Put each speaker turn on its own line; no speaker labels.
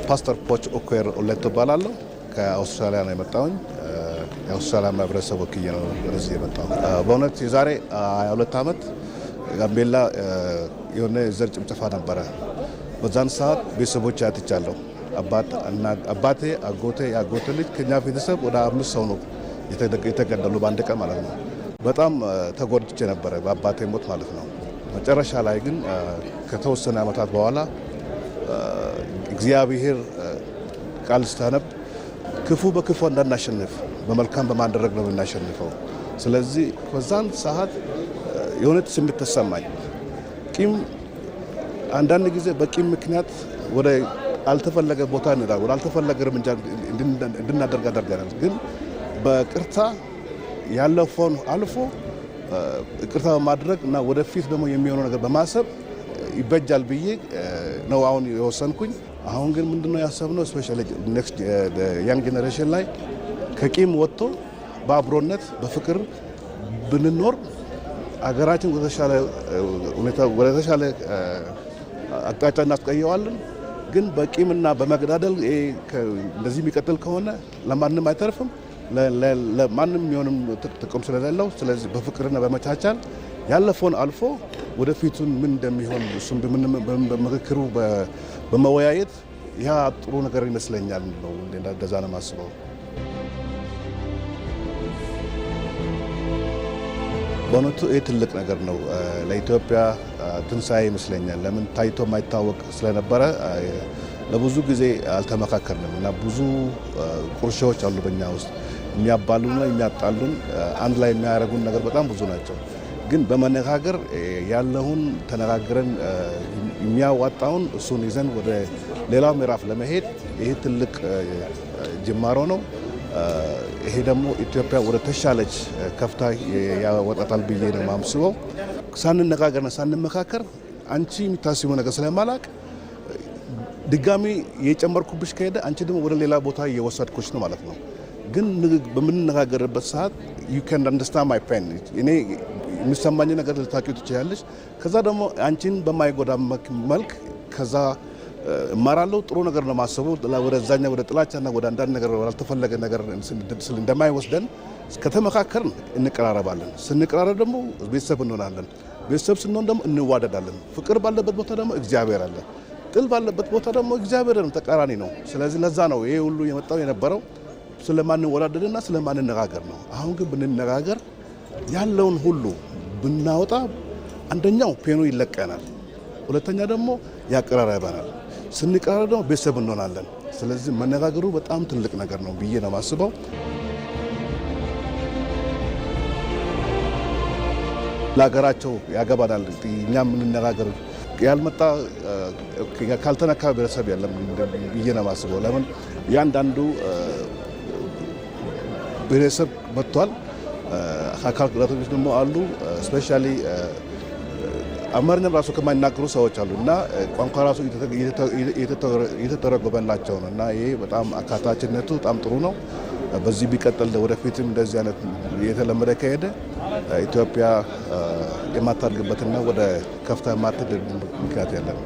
ፓስተር ፖች ኦኮር ኦሌቶ እባላለሁ። ከአውስትራሊያ ነው የመጣሁኝ። የአውስትራሊያ ማህበረሰብ ወክዬ ነው እዚህ የመጣሁት። በእውነት የዛሬ 22 ዓመት ጋምቤላ የሆነ ዘር ጭፍጨፋ ነበረ። በዛን ሰዓት ቤተሰቦች አጥቻለሁ። አባቴ፣ አጎቴ፣ የአጎቴ ልጅ ከኛ ቤተሰብ ወደ 5 ሰው ነው የተገደሉ በአንድ ቀን ማለት ነው። በጣም ተጎድቼ ነበረ በአባቴ ሞት ማለት ነው። መጨረሻ ላይ ግን ከተወሰነ ዓመታት በኋላ እግዚአብሔር ቃል ስታነብ ክፉ በክፉ እንዳናሸንፍ በመልካም በማድረግ ነው የምናሸንፈው። ስለዚህ በዛን ሰዓት የሆነ ስሜት ተሰማኝ። ቂም አንዳንድ ጊዜ በቂም ምክንያት ወደ አልተፈለገ ቦታ እንሄዳለን፣ ወደ አልተፈለገ እርምጃ እንድናደርግ ያደርገናል። ግን በቅርታ ያለፈውን አልፎ ይቅርታ በማድረግ እና ወደፊት ደግሞ የሚሆነው ነገር በማሰብ ይበጃል ብዬ ነው አሁን የወሰንኩኝ። አሁን ግን ምንድነው ያሰብነው ስፔሻሊ ኔክስት ያንግ ጄኔሬሽን ላይ ከቂም ወጥቶ በአብሮነት በፍቅር ብንኖር አገራችን ወደ ተሻለ አቅጣጫ እናስቀየዋለን። ግን በቂምና በመገዳደል እንደዚህ የሚቀጥል ከሆነ ለማንም አይተርፍም፣ ለማንም የሚሆንም ጥቅም ስለሌለው፣ ስለዚህ በፍቅርና በመቻቻል ያለፈውን አልፎ ወደፊቱን ምን እንደሚሆን እሱም በምክክሩ በመወያየት ያ ጥሩ ነገር ይመስለኛል ነው እንደዛ ነው የማስበው። በእውነቱ ይህ ትልቅ ነገር ነው ለኢትዮጵያ ትንሣኤ ይመስለኛል። ለምን ታይቶ የማይታወቅ ስለነበረ ለብዙ ጊዜ አልተመካከርንም እና ብዙ ቁርሾዎች አሉ በእኛ ውስጥ የሚያባሉና የሚያጣሉን አንድ ላይ የሚያደርጉን ነገር በጣም ብዙ ናቸው። ግን በመነጋገር ያለውን ተነጋግረን የሚያዋጣውን እሱን ይዘን ወደ ሌላው ምዕራፍ ለመሄድ ይሄ ትልቅ ጅማሮ ነው። ይሄ ደግሞ ኢትዮጵያ ወደ ተሻለች ከፍታ ያወጣታል ብዬ ነው የማስበው። ሳንነጋገርና ሳንመካከር አንቺ የምታስቢው ነገር ስለማላቅ ድጋሚ የጨመርኩብሽ ከሄደ አንቺ ደግሞ ወደ ሌላ ቦታ እየወሰድኩሽ ነው ማለት ነው። ግን በምንነጋገርበት ሰዓት you can understand my pain እኔ የሚሰማኝ ነገር ልታውቂው ትችላለሽ። ከዛ ደግሞ አንቺን በማይጎዳ መልክ ከዛ እማራለሁ። ጥሩ ነገር ነው ማሰበው። ወደዛኛ ወደ ጥላቻና ወደ አንዳንድ ነገር ወዳልተፈለገ ነገር እንደማይወስደን ከተመካከርን እንቀራረባለን። ስንቀራረብ ደግሞ ቤተሰብ እንሆናለን። ቤተሰብ ስንሆን ደግሞ እንዋደዳለን። ፍቅር ባለበት ቦታ ደግሞ እግዚአብሔር አለ። ጥል ባለበት ቦታ ደግሞ እግዚአብሔር ተቃራኒ ነው። ስለዚህ ለዛ ነው ይሄ ሁሉ የመጣው የነበረው ስለማንወዳደድና ስለማንነጋገር ነው። አሁን ግን ብንነጋገር ያለውን ሁሉ ብናወጣ አንደኛው ፔኑ ይለቀናል፣ ሁለተኛ ደግሞ ያቀራረበናል። ስንቀራረብ ደግሞ ቤተሰብ እንሆናለን። ስለዚህ መነጋገሩ በጣም ትልቅ ነገር ነው ብዬ ነው የማስበው። ለሀገራቸው ያገባናል። እኛም የምንነጋገር ያልመጣ ካልተነካ ቤተሰብ የለም ብዬ ነው የማስበው። ለምን ያንዳንዱ ቤተሰብ መጥቷል። አካል ጉዳተኞች ደግሞ አሉ። ስፔሻሊ አማርኛም ራሱ ከማይናገሩ ሰዎች አሉ እና ቋንቋ ራሱ እየተተረጎመላቸው ነው እና ይሄ በጣም አካታችነቱ በጣም ጥሩ ነው። በዚህ ቢቀጥል ወደፊትም እንደዚህ አይነት የተለመደ ከሄደ ኢትዮጵያ የማታድግበትና ወደ ከፍታ የማትሄድ ምክንያት የለም።